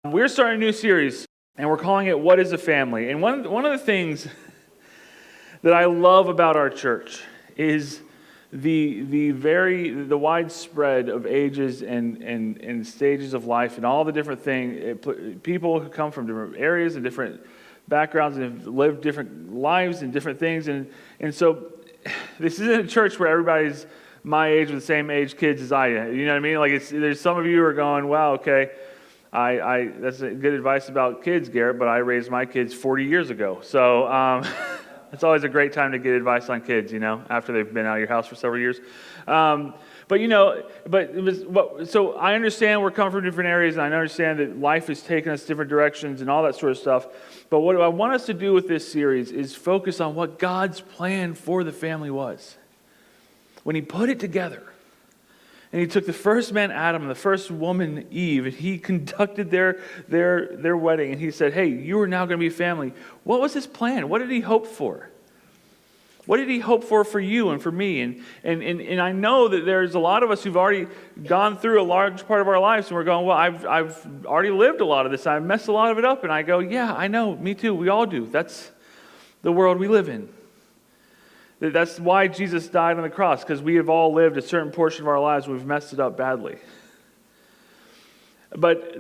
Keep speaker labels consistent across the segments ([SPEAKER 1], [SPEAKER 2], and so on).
[SPEAKER 1] We're starting a new series, and we're calling it What is a Family? And one of the things that I love about our church is the widespread of ages and stages of life and all the different things. People who come from different areas and different backgrounds and have lived different lives and different things. And so this isn't a church where everybody's my age with the same age kids as I am. You know what I mean? Like there's some of you who are going, wow, okay. That's good advice about kids, Garrett, but I raised my kids 40 years ago. So it's always a great time to get advice on kids, after they've been out of your house for several years. So I understand we're coming from different areas, and I understand that life has taken us different directions and all that sort of stuff. But what I want us to do with this series is focus on what God's plan for the family was. When He put it together. And He took the first man, Adam, and the first woman, Eve, and He conducted their wedding. And He said, hey, you are now going to be a family. What was His plan? What did He hope for? What did He hope for you and for me? And I know that there's a lot of us who've already gone through a large part of our lives, and we're going, well, I've already lived a lot of this. I've messed a lot of it up. And I go, yeah, I know, me too. We all do. That's the world we live in. That's why Jesus died on the cross, because we have all lived a certain portion of our lives where we've messed it up badly. But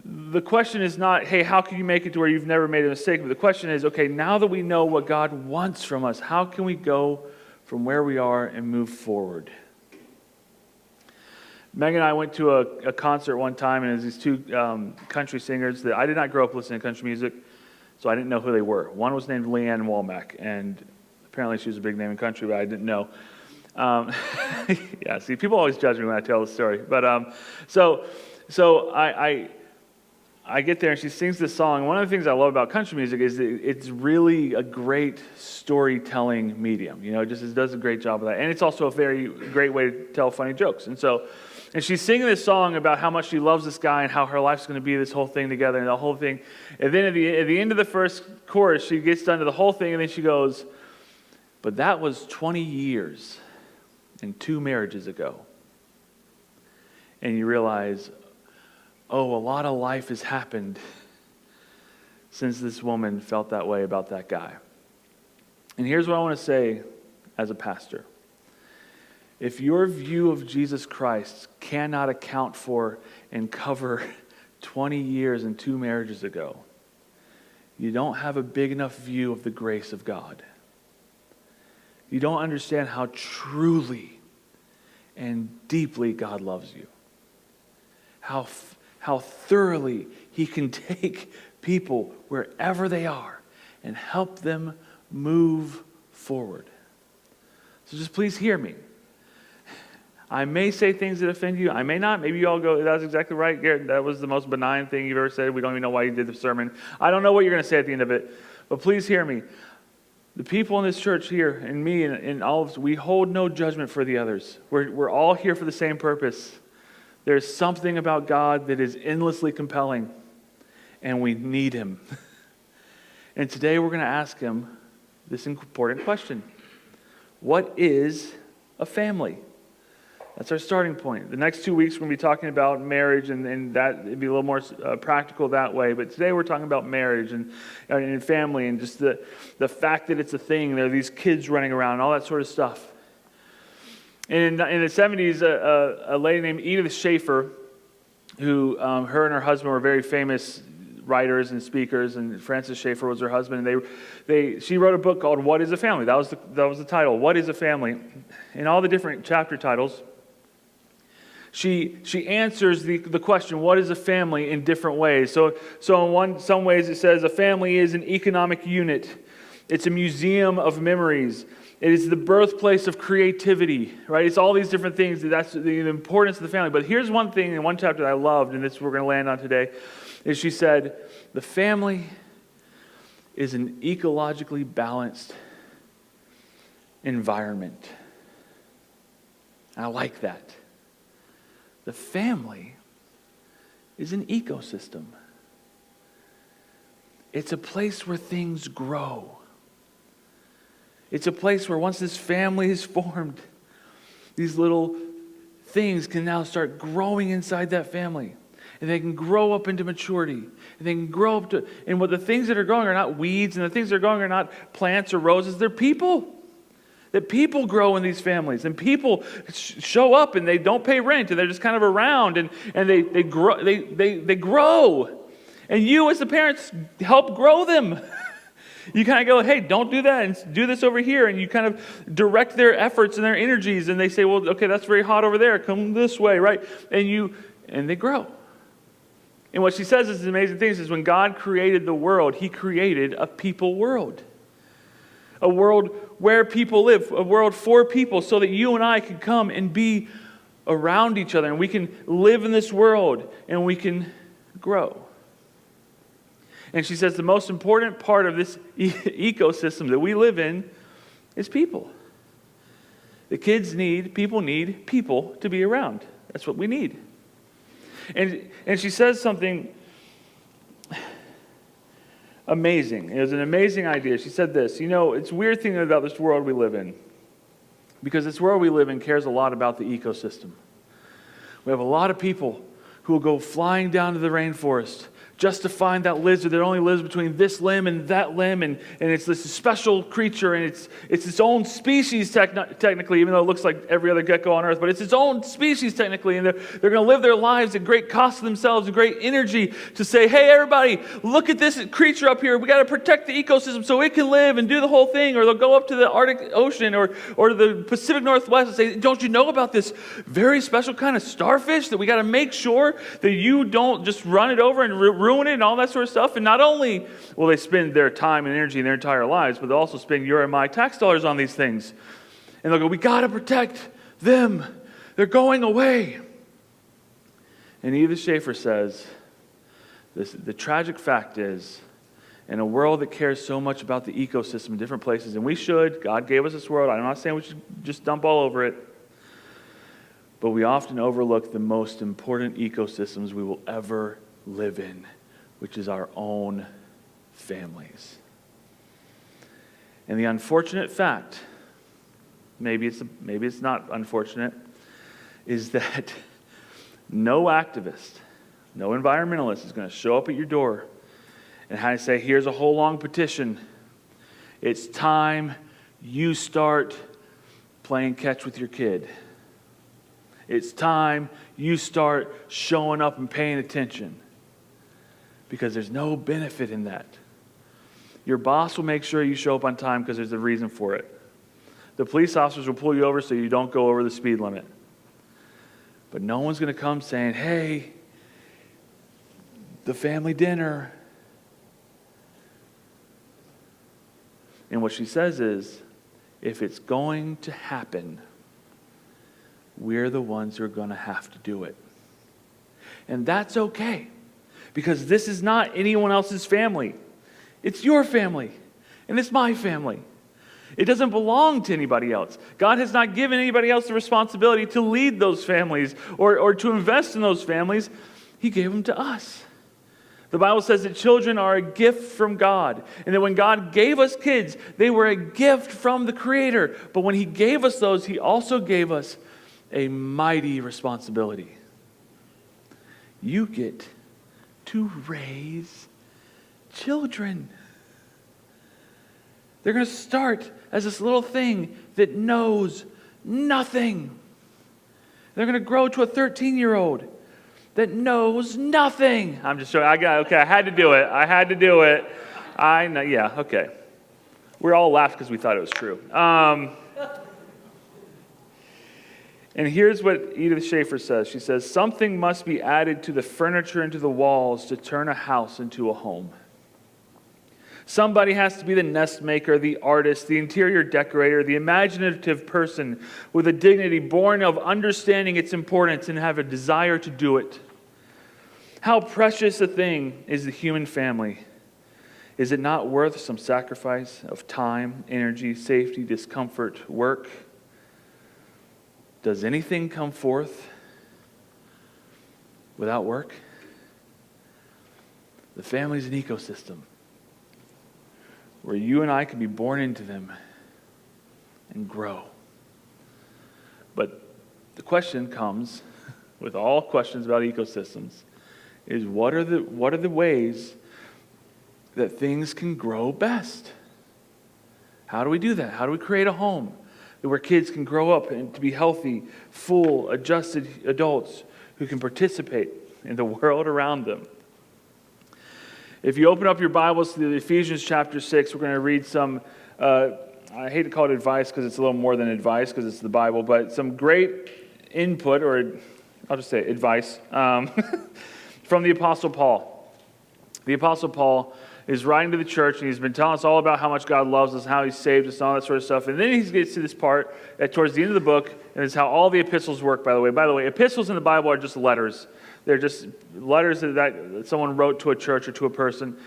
[SPEAKER 1] the question is not, hey, how can you make it to where you've never made a mistake? But the question is, okay, now that we know what God wants from us, how can we go from where we are and move forward? Megan and I went to a concert one time, and it was these two country singers that I did not grow up listening to country music, so I didn't know who they were. One was named Leanne Womack, and apparently she was a big name in country, but I didn't know. Yeah, see, people always judge me when I tell the story. But so I get there and she sings this song. One of the things I love about country music is that it's really a great storytelling medium. It just does a great job of that. And it's also a very great way to tell funny jokes. And she's singing this song about how much she loves this guy and how her life's going to be this whole thing together and the whole thing. And then at the end of the first chorus, she gets done to the whole thing and then she goes, but that was 20 years and 2 marriages ago. And you realize, a lot of life has happened since this woman felt that way about that guy. And here's what I want to say as a pastor. If your view of Jesus Christ cannot account for and cover 20 years and 2 marriages ago, you don't have a big enough view of the grace of God. You don't understand how truly and deeply God loves you. How thoroughly He can take people wherever they are and help them move forward. So just please hear me. I may say things that offend you. I may not. Maybe you all go, that's exactly right, Garrett. That was the most benign thing you've ever said. We don't even know why you did the sermon. I don't know what you're going to say at the end of it. But please hear me. The people in this church here, and me, and all of us, we hold no judgment for the others. We're all here for the same purpose. There's something about God that is endlessly compelling, and we need Him. And today we're going to ask Him this important question. What is a family? That's our starting point. The next 2 weeks we're going to be talking about marriage, and that it'd be a little more practical that way. But today we're talking about marriage and family, and just the fact that it's a thing. There are these kids running around and all that sort of stuff. And in the 70s, a lady named Edith Schaefer, who her and her husband were very famous writers and speakers, and Francis Schaeffer was her husband. And she wrote a book called "What Is a Family?" That was the title. What is a family? In all the different chapter titles, she answers the question, what is a family, in different ways. So in some ways it says a family is an economic unit. It's a museum of memories. It is the birthplace of creativity, right? It's all these different things. That's the importance of the family. But here's one thing in one chapter that I loved, and this we're going to land on today, is she said, the family is an ecologically balanced environment. And I like that. The family is an ecosystem. It's a place where things grow. It's a place where once this family is formed, these little things can now start growing inside that family. And they can grow up into maturity. And they can grow up to, and what the things that are growing are not weeds, and the things that are growing are not plants or roses, they're people. That people grow in these families, and people show up and they don't pay rent, and they're just kind of around, and they grow. And you as the parents help grow them. You kind of go, hey, don't do that, and do this over here, and you kind of direct their efforts and their energies, and they say, well, okay, that's very hot over there, come this way, right? And they grow. And what she says is an amazing thing, is when God created the world, He created a people world. A world where people live, a world for people, so that you and I can come and be around each other, and we can live in this world, and we can grow. And she says the most important part of this ecosystem that we live in is people. The kids need people to be around. That's what we need. And she says something amazing. It was an amazing idea. She said this, it's a weird thing about this world we live in, because this world we live in cares a lot about the ecosystem. We have a lot of people who will go flying down to the rainforest just to find that lizard that only lives between this limb and that limb, and it's this special creature, and it's its own species technically, even though it looks like every other gecko on earth, but it's its own species technically, and they're going to live their lives at great cost to themselves and great energy to say, hey, everybody, look at this creature up here. We got to protect the ecosystem so it can live and do the whole thing. Or they'll go up to the Arctic Ocean or the Pacific Northwest and say, don't you know about this very special kind of starfish that we got to make sure that you don't just run it over and ruin it and all that sort of stuff? And not only will they spend their time and energy in their entire lives, but they'll also spend your and my tax dollars on these things. And they'll go, we got to protect them. They're going away. And Edith Schaefer says, the tragic fact is, in a world that cares so much about the ecosystem in different places, and we should, God gave us this world, I'm not saying we should just dump all over it, but we often overlook the most important ecosystems we will ever live in, which is our own families. And the unfortunate fact, maybe it's not unfortunate, is that no activist, no environmentalist is going to show up at your door and say, here's a whole long petition. It's time you start playing catch with your kid. It's time you start showing up and paying attention. Because there's no benefit in that. Your boss will make sure you show up on time because there's a reason for it. The police officers will pull you over so you don't go over the speed limit. But no one's going to come saying, hey, the family dinner. And what she says is, if it's going to happen, we're the ones who are going to have to do it. And that's okay. Because this is not anyone else's family. It's your family. And it's my family. It doesn't belong to anybody else. God has not given anybody else the responsibility to lead those families or to invest in those families. He gave them to us. The Bible says that children are a gift from God. And that when God gave us kids, they were a gift from the Creator. But when He gave us those, He also gave us a mighty responsibility. You get to raise children. They're going to start as this little thing that knows nothing. They're going to grow to a 13-year-old that knows nothing. I'm just showing. I had to do it. I know. Yeah. Okay. We all laughed because we thought it was true. And here's what Edith Schaefer says. She says, something must be added to the furniture and to the walls to turn a house into a home. Somebody has to be the nest maker, the artist, the interior decorator, the imaginative person with a dignity born of understanding its importance and have a desire to do it. How precious a thing is the human family. Is it not worth some sacrifice of time, energy, safety, discomfort, work? Does anything come forth without work? The family is an ecosystem where you and I can be born into them and grow. But the question comes, with all questions about ecosystems, is what are the ways that things can grow best? How do we do that? How do we create a home where kids can grow up and to be healthy, full, adjusted adults who can participate in the world around them? If you open up your Bibles to Ephesians chapter 6, we're going to read some, I hate to call it advice because it's a little more than advice because it's the Bible, but some great input, or I'll just say advice, from the Apostle Paul. The Apostle Paul is writing to the church, and he's been telling us all about how much God loves us, how he saved us, and all that sort of stuff. And then he gets to this part towards the end of the book, and it's how all the epistles work, by the way. By the way, epistles in the Bible are just letters. They're just letters that someone wrote to a church or to a person.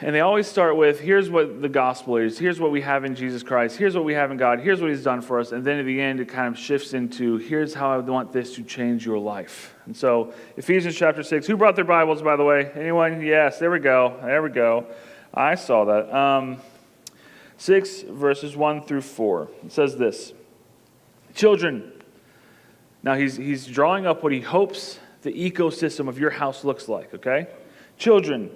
[SPEAKER 1] And they always start with, here's what the gospel is. Here's what we have in Jesus Christ. Here's what we have in God. Here's what he's done for us. And then at the end, it kind of shifts into, here's how I want this to change your life. And so, Ephesians chapter 6. Who brought their Bibles, by the way? Anyone? Yes, there we go. There we go. I saw that. 6 verses 1 through 4. It says this. Children. Now, he's drawing up what he hopes the ecosystem of your house looks like, okay? Children.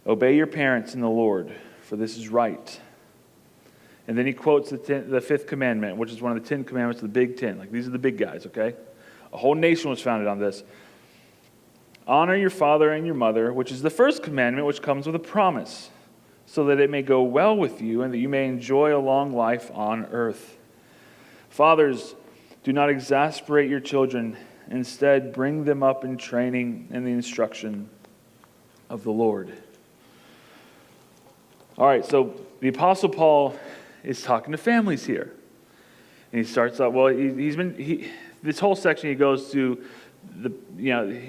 [SPEAKER 1] Obey your parents in the Lord, for this is right. And then he quotes the fifth commandment, which is one of the 10 commandments of the Big Ten. Like, these are the big guys, okay? A whole nation was founded on this. Honor your father and your mother, which is the first commandment, which comes with a promise, so that it may go well with you and that you may enjoy a long life on earth. Fathers, do not exasperate your children. Instead, bring them up in training and the instruction of the Lord. All right, so the Apostle Paul is talking to families here. And he starts out, well, this whole section he goes to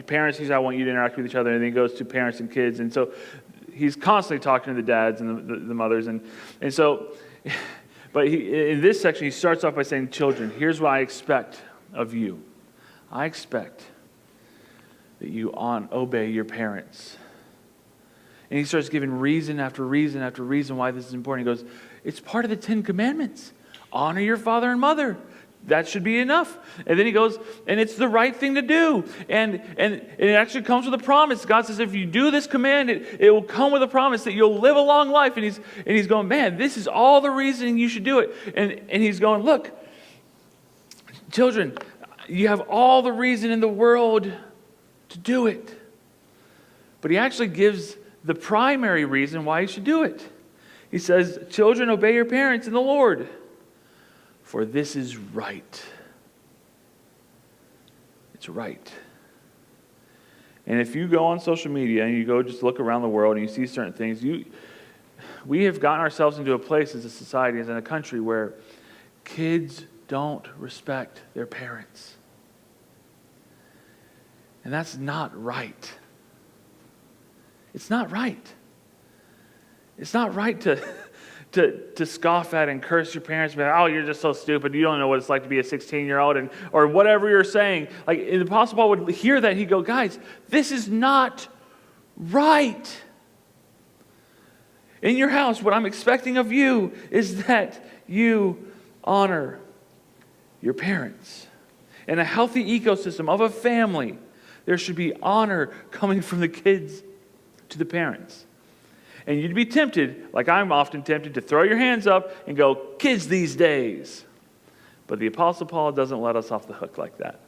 [SPEAKER 1] parents, he's, I want you to interact with each other, and then he goes to parents and kids. And so he's constantly talking to the dads and the mothers. And so, but in this section, he starts off by saying, children, here's what I expect of you. I expect that you obey your parents. And he starts giving reason after reason after reason why this is important. He goes, it's part of the 10 commandments. Honor your father and mother. That should be enough. And then he goes, and it's the right thing to do. And it actually comes with a promise. God says, if you do this command, it will come with a promise that you'll live a long life. And he's going, man, this is all the reason you should do it. And he's going, look, children, you have all the reason in the world to do it. But he actually gives the primary reason why you should do it. He says, children, obey your parents in the Lord, for this is right. It's right. And if you go on social media and you go just look around the world and you see certain things, we have gotten ourselves into a place as a society, as in a country, where kids don't respect their parents. And that's not right. It's not right. It's not right to scoff at and curse your parents, and be like, oh, you're just so stupid. You don't know what it's like to be a 16-year-old, or whatever you're saying. Like, the Apostle Paul would hear that, he'd go, guys, this is not right. In your house, what I'm expecting of you is that you honor your parents. In a healthy ecosystem of a family, there should be honor coming from the kids to the parents. And you'd be tempted, like I'm often tempted, to throw your hands up and go, kids these days. But the Apostle Paul doesn't let us off the hook like that.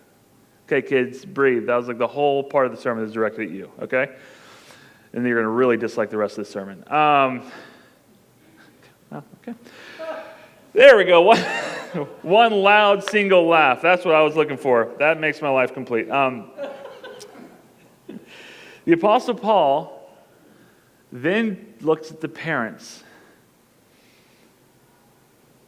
[SPEAKER 1] Okay, kids, breathe. That was like the whole part of the sermon is directed at you, okay? And you're going to really dislike the rest of the sermon. Okay. There we go. One loud single laugh. That's what I was looking for. That makes my life complete. The Apostle Paul then looks at the parents.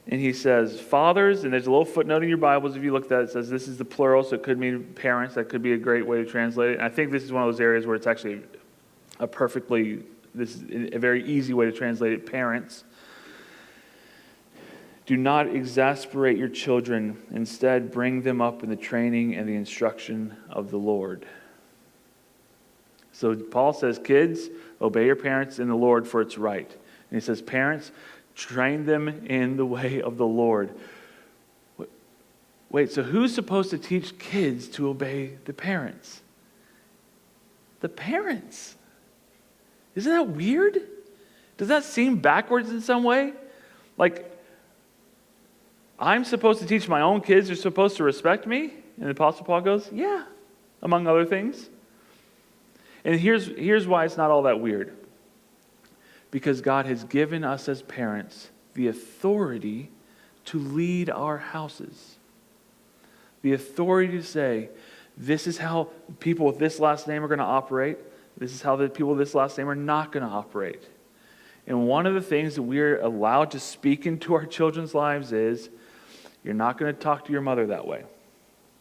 [SPEAKER 1] And he says, fathers, and there's a little footnote in your Bibles if you look at that. It says this is the plural, so it could mean parents. That could be a great way to translate it. And I think this is one of those areas where it's actually this is a very easy way to translate it, parents. Do not exasperate your children. Instead, bring them up in the training and the instruction of the Lord. So Paul says, kids, obey your parents in the Lord, for it's right. And he says, parents, train them in the way of the Lord. Wait, so who's supposed to teach kids to obey the parents? The parents. Isn't that weird? Does that seem backwards in some way? Like, I'm supposed to teach my own kids they're supposed to respect me? And the Apostle Paul goes, yeah, among other things. And here's why it's not all that weird. Because God has given us as parents the authority to lead our houses. The authority to say, this is how people with this last name are going to operate. This is how the people with this last name are not going to operate. And one of the things that we're allowed to speak into our children's lives is, you're not going to talk to your mother that way.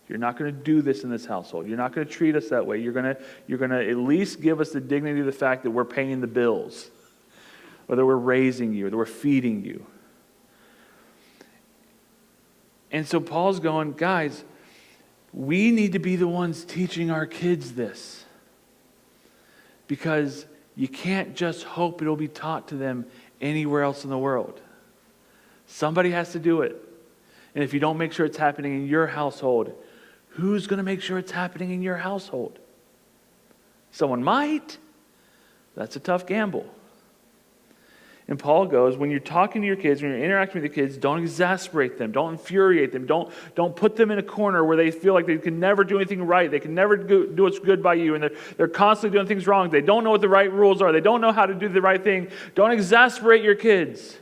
[SPEAKER 1] You're not going to do this in this household. You're not going to treat us that way. You're going to at least give us the dignity of the fact that we're paying the bills, or that we're raising you, or that we're feeding you. And so Paul's going, guys, we need to be the ones teaching our kids this. Because you can't just hope it'll be taught to them anywhere else in the world. Somebody has to do it. And if you don't make sure it's happening in your household, who's going to make sure it's happening in your household? Someone might. That's a tough gamble. And Paul goes, when you're talking to your kids, when you're interacting with your kids, don't exasperate them. Don't infuriate them. Don't put them in a corner where they feel like they can never do anything right. They can never do what's good by you. And they're constantly doing things wrong. They don't know what the right rules are. They don't know how to do the right thing. Don't exasperate your kids.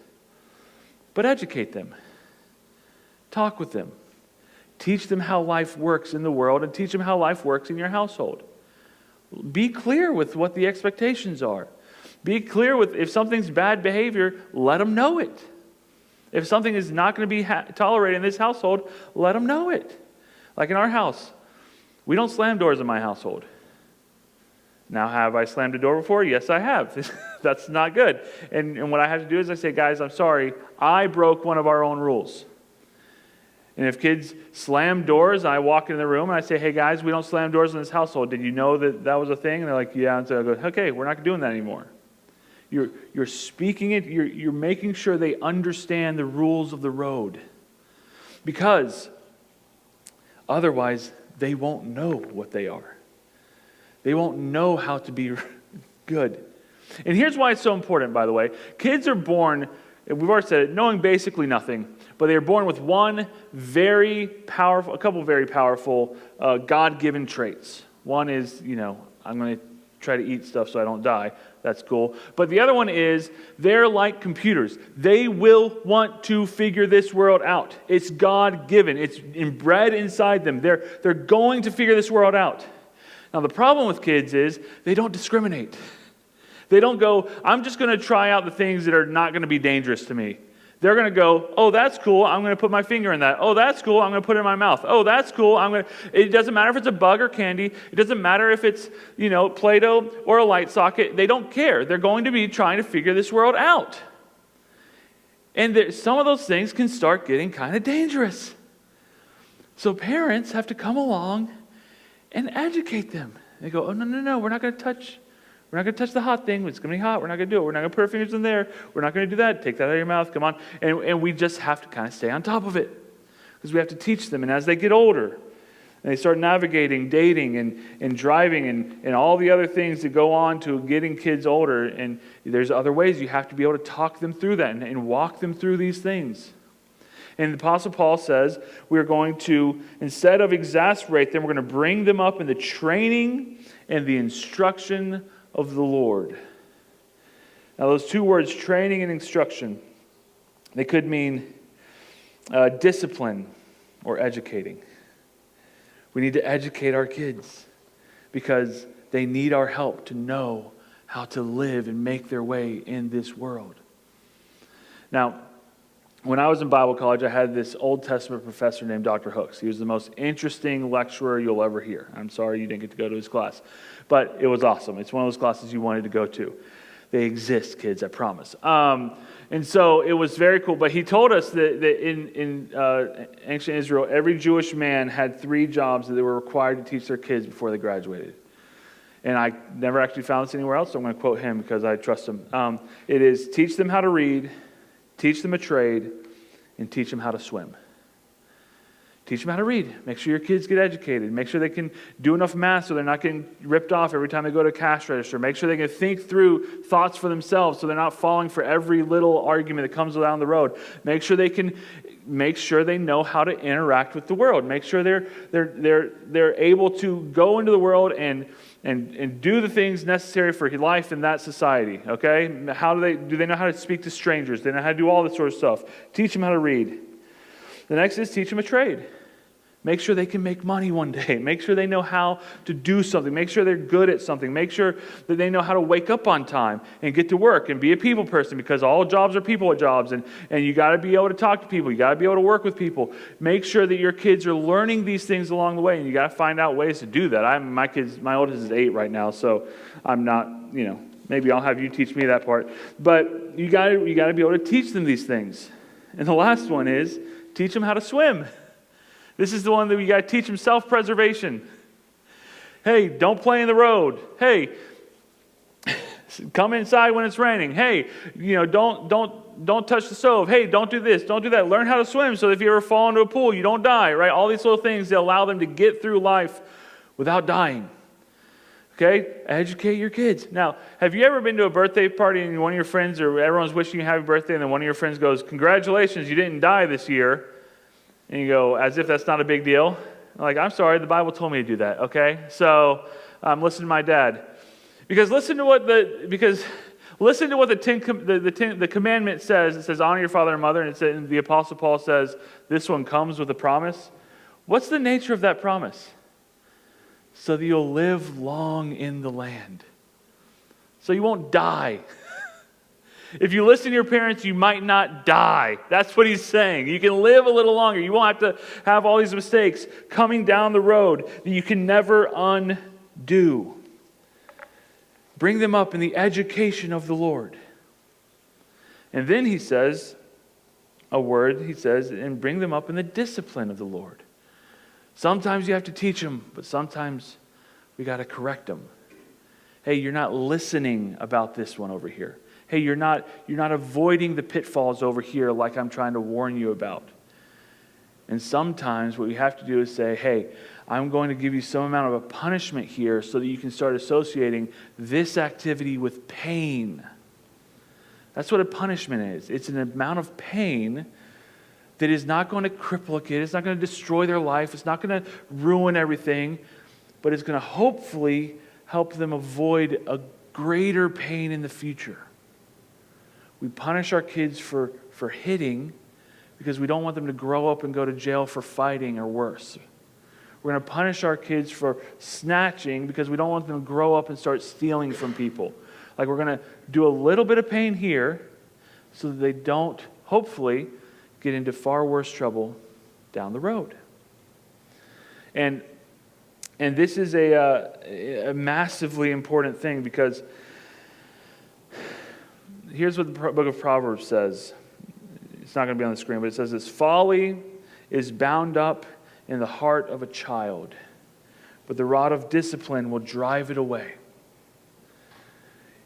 [SPEAKER 1] But educate them. Talk with them. Teach them how life works in the world and teach them how life works in your household. Be clear with what the expectations are. Be clear with, if something's bad behavior, let them know it. If something is not going to be tolerated in this household, let them know it. Like in our house, we don't slam doors in my household. Now, have I slammed a door before? Yes, I have. That's not good. And what I have to do is I say, guys, I'm sorry, I broke one of our own rules. And if kids slam doors, I walk in the room and I say, hey guys, we don't slam doors in this household. Did you know that was a thing? And they're like, yeah. And so I go, okay, we're not doing that anymore. You're speaking it, you're making sure they understand the rules of the road. Because otherwise, they won't know what they are. They won't know how to be good. And here's why it's so important, by the way. Kids are born, we've already said it, knowing basically nothing. But they are born with a couple very powerful God-given traits. One is, I'm going to try to eat stuff so I don't die. That's cool. But the other one is, they're like computers. They will want to figure this world out. It's God-given. It's inbred inside them. They're going to figure this world out. Now, the problem with kids is they don't discriminate. They don't go, I'm just going to try out the things that are not going to be dangerous to me. They're going to go, oh, that's cool, I'm going to put my finger in that. Oh, that's cool, I'm going to put it in my mouth. Oh, that's cool, it doesn't matter if it's a bug or candy. It doesn't matter if it's, Play-Doh or a light socket. They don't care. They're going to be trying to figure this world out. And some of those things can start getting kind of dangerous. So parents have to come along and educate them. They go, oh, no, we're not going to touch the hot thing. It's going to be hot. We're not going to do it. We're not going to put our fingers in there. We're not going to do that. Take that out of your mouth. Come on. And we just have to kind of stay on top of it. Because we have to teach them. And as they get older, and they start navigating, dating, and driving, and all the other things that go on to getting kids older, and there's other ways you have to be able to talk them through that and walk them through these things. And the Apostle Paul says we're going to, instead of exasperate them, we're going to bring them up in the training and the instruction of the Lord. Now, those two words, training and instruction, they could mean discipline or educating. We need to educate our kids because they need our help to know how to live and make their way in this world. Now, when I was in Bible college, I had this Old Testament professor named Dr. Hooks. He was the most interesting lecturer you'll ever hear. I'm sorry you didn't get to go to his class, but it was awesome. It's one of those classes you wanted to go to. They exist, kids, I promise. And so it was very cool. But he told us that in ancient Israel, every Jewish man had 3 jobs that they were required to teach their kids before they graduated. And I never actually found this anywhere else, so I'm going to quote him because I trust him. It is teach them how to read, teach them a trade, and teach them how to swim. Teach them how to read. Make sure your kids get educated. Make sure they can do enough math so they're not getting ripped off every time they go to a cash register. Make sure they can think through thoughts for themselves so they're not falling for every little argument that comes down the road. Make sure they know how to interact with the world. Make sure they're able to go into the world and do the things necessary for life in that society. Okay? Do they know how to speak to strangers? They know how to do all this sort of stuff. Teach them how to read. The next is teach them a trade. Make sure they can make money one day. Make sure they know how to do something. Make sure they're good at something. Make sure that they know how to wake up on time and get to work and be a people person, because all jobs are people jobs, and you got to be able to talk to people. You got to be able to work with people. Make sure that your kids are learning these things along the way, and you got to find out ways to do that. My oldest is 8 right now, so I'm not, maybe I'll have you teach me that part. But you got to be able to teach them these things. And the last one is teach them how to swim. This is the one that we got to teach them self-preservation. Hey, don't play in the road. Hey, come inside when it's raining. Hey, don't touch the stove. Hey, don't do this, don't do that. Learn how to swim so that if you ever fall into a pool, you don't die, right? All these little things that allow them to get through life without dying. Okay? Educate your kids. Now, have you ever been to a birthday party and one of your friends, or everyone's wishing you happy birthday, and then one of your friends goes, "Congratulations, you didn't die this year." And you go, as if that's not a big deal. Like, I'm sorry, the Bible told me to do that, okay? So, listen to my dad. Because listen to what the commandment says. It says, honor your father and mother, and the Apostle Paul says, this one comes with a promise. What's the nature of that promise? So that you'll live long in the land. So you won't die. If you listen to your parents, you might not die. That's what he's saying. You can live a little longer. You won't have to have all these mistakes coming down the road that you can never undo. Bring them up in the education of the Lord. And then he says, and bring them up in the discipline of the Lord. Sometimes you have to teach them, but sometimes we got to correct them. Hey, you're not listening about this one over here. Hey, you're not avoiding the pitfalls over here like I'm trying to warn you about. And sometimes what we have to do is say, hey, I'm going to give you some amount of a punishment here so that you can start associating this activity with pain. That's what a punishment is. It's an amount of pain that is not going to cripple a kid. It's not going to destroy their life. It's not going to ruin everything. But it's going to hopefully help them avoid a greater pain in the future. We punish our kids for hitting because we don't want them to grow up and go to jail for fighting or worse. We're going to punish our kids for snatching because we don't want them to grow up and start stealing from people. Like, we're going to do a little bit of pain here so that they don't, hopefully, get into far worse trouble down the road. And this is a massively important thing, because here's what the book of Proverbs says. It's not going to be on the screen, but it says this: folly is bound up in the heart of a child, but the rod of discipline will drive it away.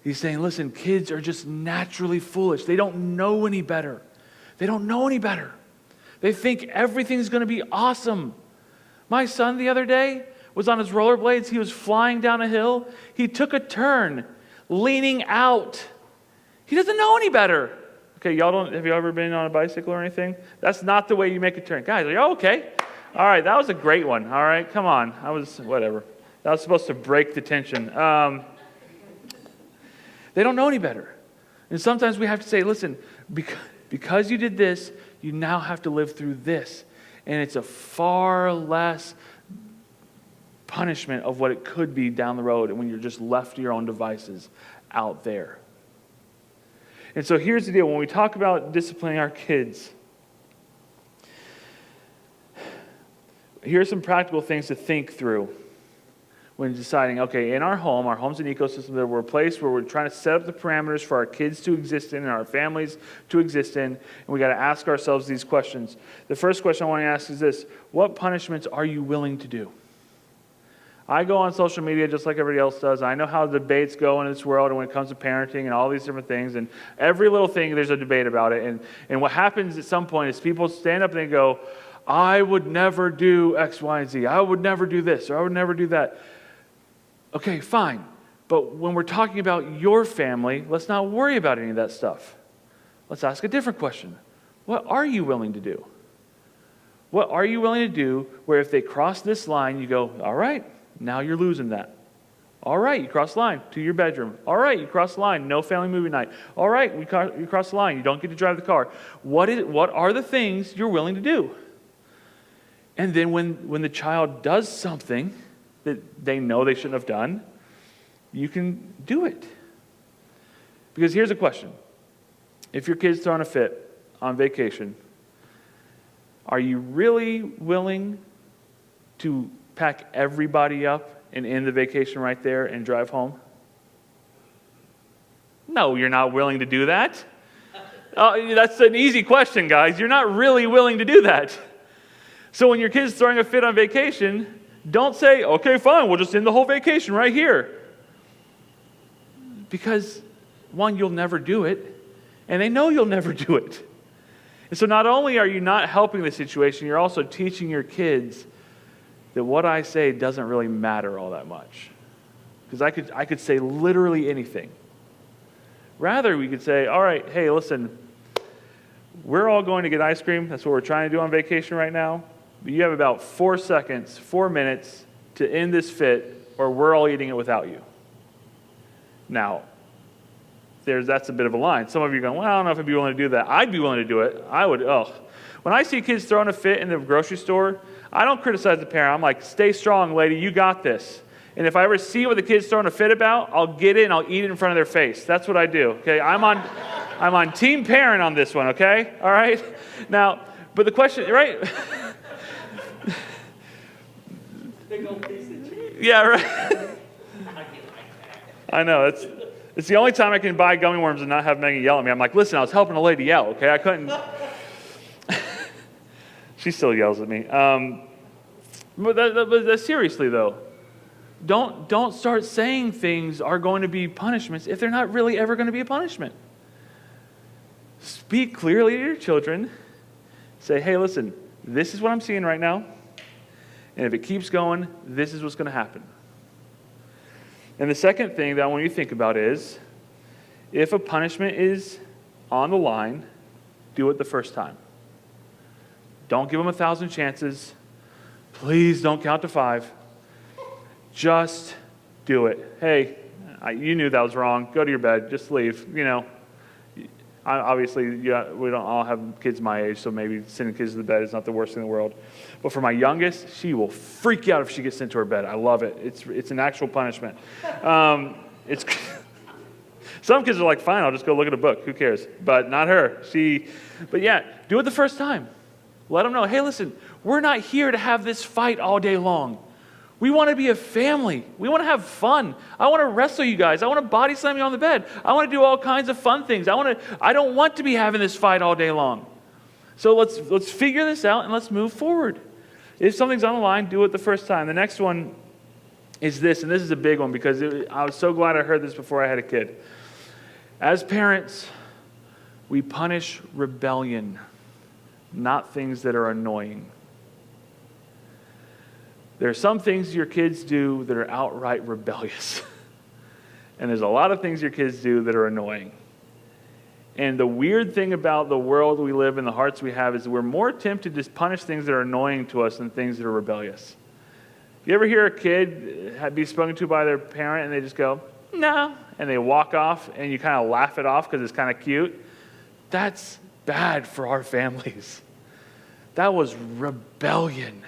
[SPEAKER 1] He's saying, listen, kids are just naturally foolish. They don't know any better. They don't know any better. They think everything's going to be awesome. My son the other day was on his rollerblades. He was flying down a hill. He took a turn, leaning out. He doesn't know any better. Okay, have you ever been on a bicycle or anything? That's not the way you make a turn. Guys, okay. All right, that was a great one. All right, come on. Whatever. That was supposed to break the tension. They don't know any better. And sometimes we have to say, listen, because you did this, you now have to live through this. And it's a far less punishment of what it could be down the road when you're just left to your own devices out there. And so here's the deal. When we talk about disciplining our kids, here's some practical things to think through when deciding, okay, in our home's an ecosystem that we're a place where we're trying to set up the parameters for our kids to exist in and our families to exist in, and we got to ask ourselves these questions. The first question I want to ask is this: what punishments are you willing to do? I go on social media just like everybody else does. I know how debates go in this world and when it comes to parenting and all these different things. And every little thing, there's a debate about it. And what happens at some point is people stand up and they go, I would never do X, Y, and Z. I would never do this, or I would never do that. Okay, fine. But when we're talking about your family, let's not worry about any of that stuff. Let's ask a different question. What are you willing to do? What are you willing to do where if they cross this line, you go, all right, now you're losing that. All right, you cross the line to your bedroom. All right, you cross the line, no family movie night. All right, you cross the line, you don't get to drive the car. What are the things you're willing to do? And then when the child does something that they know they shouldn't have done, you can do it. Because here's a question. If your kid's throwing a fit on vacation, are you really willing to pack everybody up and end the vacation right there and drive home? No, you're not willing to do that. That's an easy question, guys. You're not really willing to do that. So when your kid's throwing a fit on vacation, don't say, okay, fine, we'll just end the whole vacation right here. Because, one, you'll never do it, and they know you'll never do it. And so not only are you not helping the situation, you're also teaching your kids that what I say doesn't really matter all that much. Because I could say literally anything. Rather, we could say, all right, hey, listen, we're all going to get ice cream. That's what we're trying to do on vacation right now. But you have about 4 minutes to end this fit, or we're all eating it without you. Now, that's a bit of a line. Some of you are going, well, I don't know if I'd be willing to do that. I'd be willing to do it. I would. When I see kids throwing a fit in the grocery store, I don't criticize the parent. I'm like, stay strong, lady. You got this. And if I ever see what the kid's throwing a fit about, I'll get it and I'll eat it in front of their face. That's what I do. Okay, I'm on team parent on this one. Okay, all right. Now, but the question, right? Yeah, right. I know it's the only time I can buy gummy worms and not have Megan yell at me. I'm like, listen, I was helping a lady out. Okay, I couldn't. She still yells at me. But seriously, though, don't start saying things are going to be punishments if they're not really ever going to be a punishment. Speak clearly to your children. Say, hey, listen, this is what I'm seeing right now. And if it keeps going, this is what's going to happen. And the second thing that I want you to think about is, if a punishment is on the line, do it the first time. Don't give them 1,000 chances. Please don't count to 5. Just do it. Hey, you knew that was wrong. Go to your bed. Just leave. Obviously, we don't all have kids my age, so maybe sending kids to the bed is not the worst thing in the world. But for my youngest, she will freak out if she gets sent to her bed. I love it. It's an actual punishment. Some kids are like, fine, I'll just go look at a book. Who cares? But not her. But yeah, do it the first time. Let them know, hey, listen, we're not here to have this fight all day long. We want to be a family. We want to have fun. I want to wrestle you guys. I want to body slam you on the bed. I want to do all kinds of fun things. I don't want to be having this fight all day long. So let's figure this out and let's move forward. If something's on the line, do it the first time. The next one is this, and this is a big one because I was so glad I heard this before I had a kid. As parents, we punish rebellion, not things that are annoying. There are some things your kids do that are outright rebellious. And there's a lot of things your kids do that are annoying. And the weird thing about the world we live in, the hearts we have, is we're more tempted to punish things that are annoying to us than things that are rebellious. You ever hear a kid be spoken to by their parent and they just go, no, and they walk off and you kind of laugh it off because it's kind of cute? That's bad for our families. That was rebellion.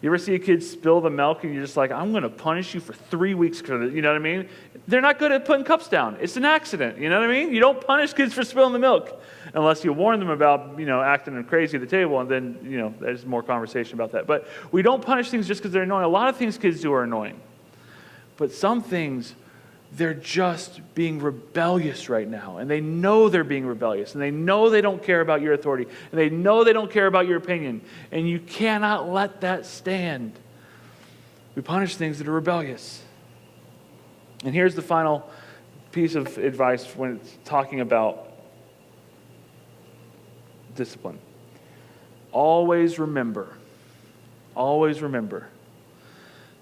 [SPEAKER 1] You ever see a kid spill the milk and you're just like, I'm going to punish you for 3 weeks for this, you know what I mean? They're not good at putting cups down. It's an accident, you know what I mean? You don't punish kids for spilling the milk unless you warn them about, acting crazy at the table, and then, there's more conversation about that. But we don't punish things just because they're annoying. A lot of things kids do are annoying. But some things, they're just being rebellious right now. And they know they're being rebellious. And they know they don't care about your authority. And they know they don't care about your opinion. And you cannot let that stand. We punish things that are rebellious. And here's the final piece of advice when it's talking about discipline. always remember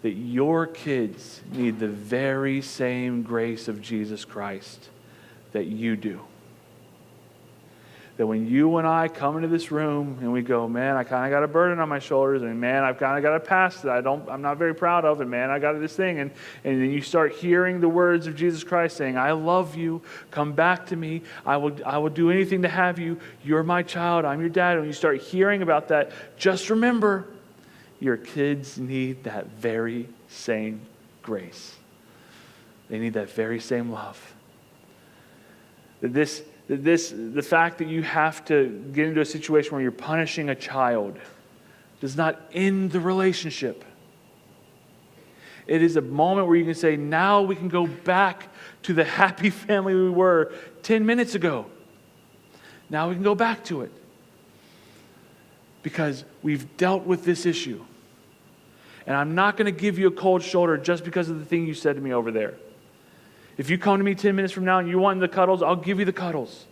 [SPEAKER 1] that your kids need the very same grace of Jesus Christ that you do. That when you and I come into this room and we go, man, I kind of got a burden on my shoulders, and man, I've kind of got a past that I'm not very proud of, and man, I got this thing, and then you start hearing the words of Jesus Christ saying, I love you, come back to me, I will do anything to have you, you're my child, I'm your dad. When you start hearing about that, just remember, your kids need that very same grace. They need that very same love. The fact that you have to get into a situation where you're punishing a child does not end the relationship. It is a moment where you can say, now we can go back to the happy family we were 10 minutes ago. Now we can go back to it. Because we've dealt with this issue. And I'm not going to give you a cold shoulder just because of the thing you said to me over there. If you come to me 10 minutes from now and you want the cuddles, I'll give you the cuddles.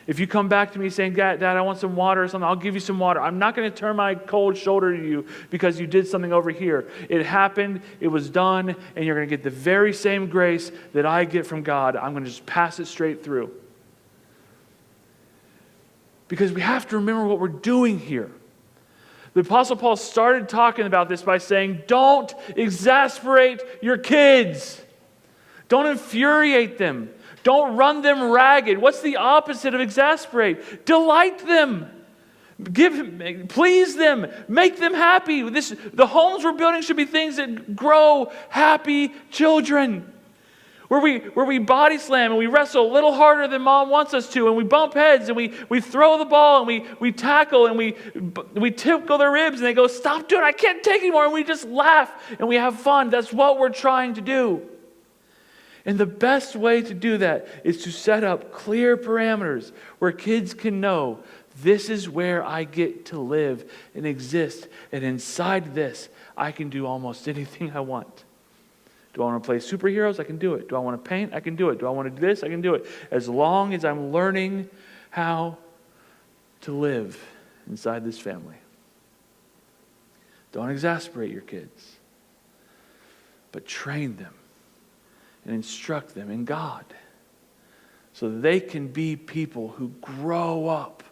[SPEAKER 1] If you come back to me saying, Dad, I want some water or something, I'll give you some water. I'm not going to turn my cold shoulder to you because you did something over here. It happened, it was done, and you're going to get the very same grace that I get from God. I'm going to just pass it straight through. Because we have to remember what we're doing here. The Apostle Paul started talking about this by saying, don't exasperate your kids. Don't infuriate them. Don't run them ragged. What's the opposite of exasperate? Delight them. Please them. Make them happy. The homes we're building should be things that grow happy children. Where we body slam and we wrestle a little harder than Mom wants us to, and we bump heads and we throw the ball and we tackle and we tickle their ribs and they go, stop doing it, I can't take it anymore, and we just laugh and we have fun. That's what we're trying to do. And the best way to do that is to set up clear parameters where kids can know this is where I get to live and exist, and inside this I can do almost anything I want. Do I want to play superheroes? I can do it. Do I want to paint? I can do it. Do I want to do this? I can do it. As long as I'm learning how to live inside this family. Don't exasperate your kids, but train them and instruct them in God so that they can be people who grow up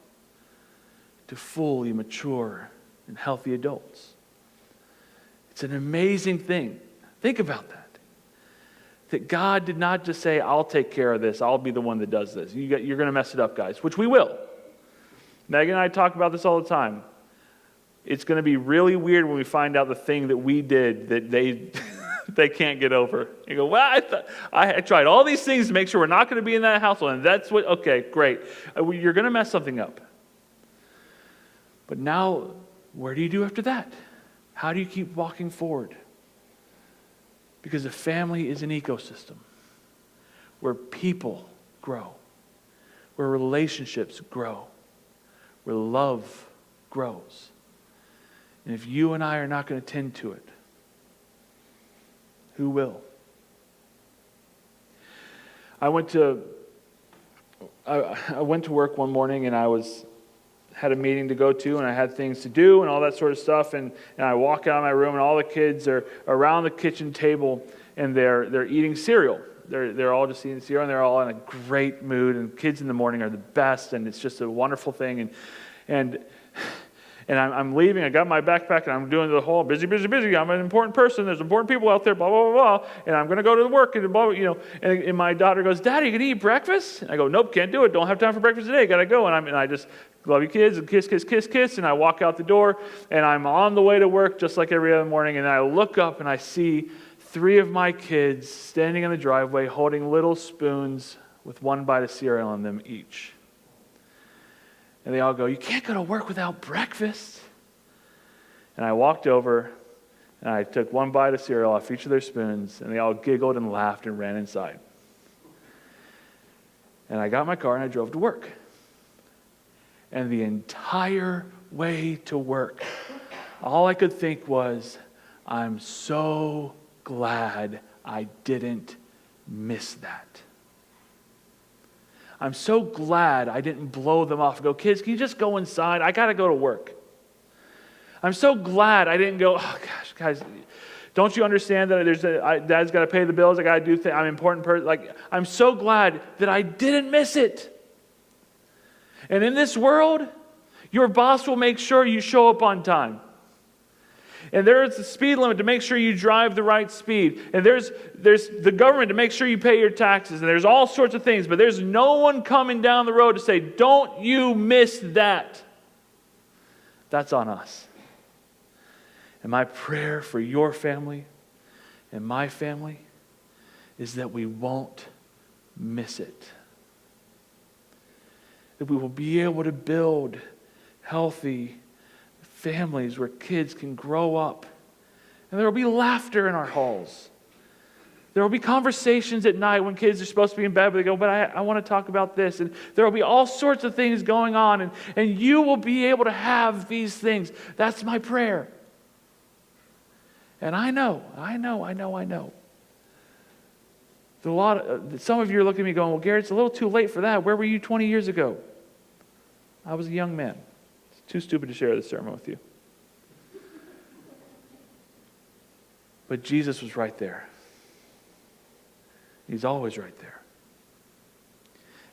[SPEAKER 1] to fully mature and healthy adults. It's an amazing thing. Think about that. That God did not just say, I'll take care of this. I'll be the one that does this. You're going to mess it up, guys, which we will. Megan and I talk about this all the time. It's going to be really weird when we find out the thing that we did that they can't get over. You go, well, I tried all these things to make sure we're not going to be in that household, and that's what, okay, great. You're going to mess something up. But now, where do you do after that? How do you keep walking forward? Because a family is an ecosystem where people grow, where relationships grow, where love grows. And if you and I are not going to tend to it, who will? I went to work one morning and I had a meeting to go to, and I had things to do and all that sort of stuff, and I walk out of my room and all the kids are around the kitchen table and they're eating cereal. They're all just eating cereal and they're all in a great mood, and kids in the morning are the best, and it's just a wonderful thing. And I'm leaving, I got my backpack and I'm doing the whole busy. I'm an important person, there's important people out there, blah, blah, blah, blah, and I'm going to go to work, and blah, blah, and my daughter goes, Daddy, you going to eat breakfast? And I go, nope, can't do it, don't have time for breakfast today, got to go. And I just, love you kids, and kiss, and I walk out the door, and I'm on the way to work just like every other morning, and I look up and I see 3 of my kids standing in the driveway holding little spoons with one bite of cereal on them each. And they all go, you can't go to work without breakfast. And I walked over and I took one bite of cereal off each of their spoons, and they all giggled and laughed and ran inside. And I got in my car and I drove to work. And the entire way to work, all I could think was, I'm so glad I didn't miss that. I'm so glad I didn't blow them off and go, kids, can you just go inside? I got to go to work. I'm so glad I didn't go, oh gosh, guys, don't you understand that Dad's got to pay the bills, I got to do things, I'm an important person. Like, I'm so glad that I didn't miss it. And in this world, your boss will make sure you show up on time. And there's a speed limit to make sure you drive the right speed. And there's the government to make sure you pay your taxes. And there's all sorts of things. But there's no one coming down the road to say, don't you miss that. That's on us. And my prayer for your family and my family is that we won't miss it. That we will be able to build healthy families where kids can grow up. And there will be laughter in our halls. There will be conversations at night when kids are supposed to be in bed, but they go, but I want to talk about this. And there will be all sorts of things going on, and you will be able to have these things. That's my prayer. And I know. Some of you are looking at me going, well, Garrett, it's a little too late for that. Where were you 20 years ago? I was a young man. Too stupid to share this sermon with you. But Jesus was right there. He's always right there.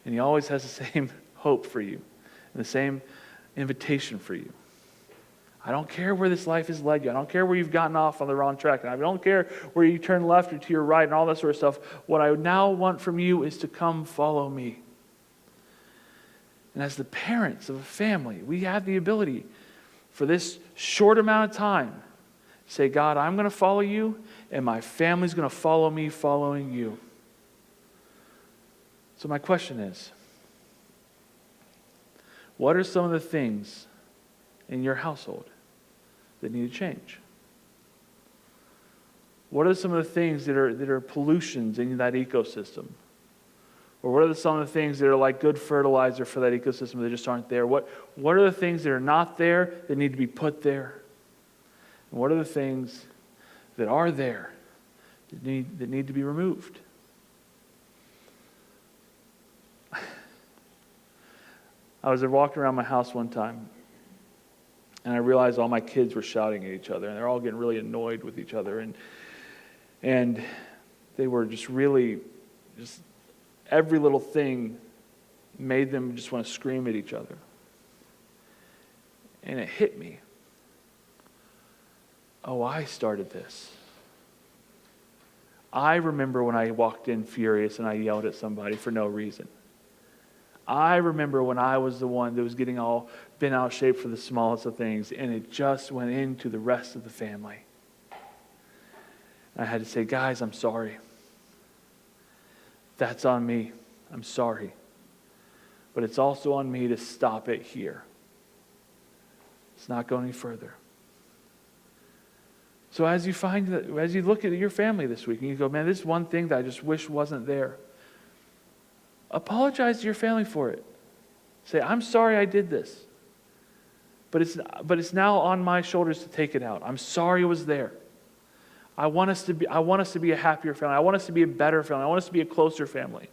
[SPEAKER 1] And he always has the same hope for you and the same invitation for you. I don't care where this life has led you. I don't care where you've gotten off on the wrong track. And I don't care where you turn left or to your right and all that sort of stuff. What I now want from you is to come follow me. And as the parents of a family, we have the ability for this short amount of time to say, God, I'm going to follow you, and my family's going to follow me following you. So my question is, what are some of the things in your household that need to change? What are some of the things that are pollutions in that ecosystem? Or what are some of the things that are like good fertilizer for that ecosystem that just aren't there? What are the things that are not there that need to be put there? And what are the things that are there that need to be removed? I was walking around my house one time, and I realized all my kids were shouting at each other, and they're all getting really annoyed with each other, and they were just every little thing made them just want to scream at each other. And it hit me. Oh, I started this. I remember when I walked in furious and I yelled at somebody for no reason. I remember when I was the one that was getting all bent out of shape for the smallest of things, and it just went into the rest of the family. I had to say, guys, I'm sorry. That's on me. I'm sorry. But it's also on me to stop it here. It's not going any further. So as you look at your family this week and you go, man, this is one thing that I just wish wasn't there. Apologize to your family for it. Say, I'm sorry I did this. But it's now on my shoulders to take it out. I'm sorry it was there. I want us to be a happier family. I want us to be a better family. I want us to be a closer family.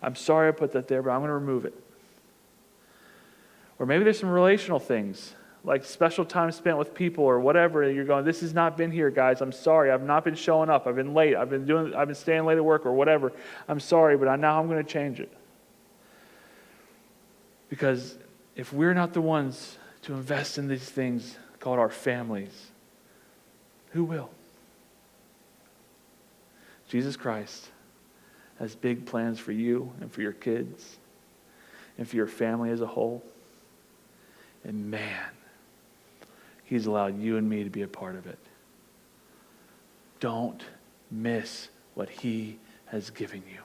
[SPEAKER 1] I'm sorry I put that there, but I'm going to remove it. Or maybe there's some relational things, like special time spent with people or whatever. You're going, this has not been here, guys. I'm sorry. I've not been showing up. I've been late. I've been staying late at work or whatever. I'm sorry, but now I'm going to change it. Because if we're not the ones to invest in these things called our families, who will? Jesus Christ has big plans for you and for your kids and for your family as a whole. And man, He's allowed you and me to be a part of it. Don't miss what He has given you.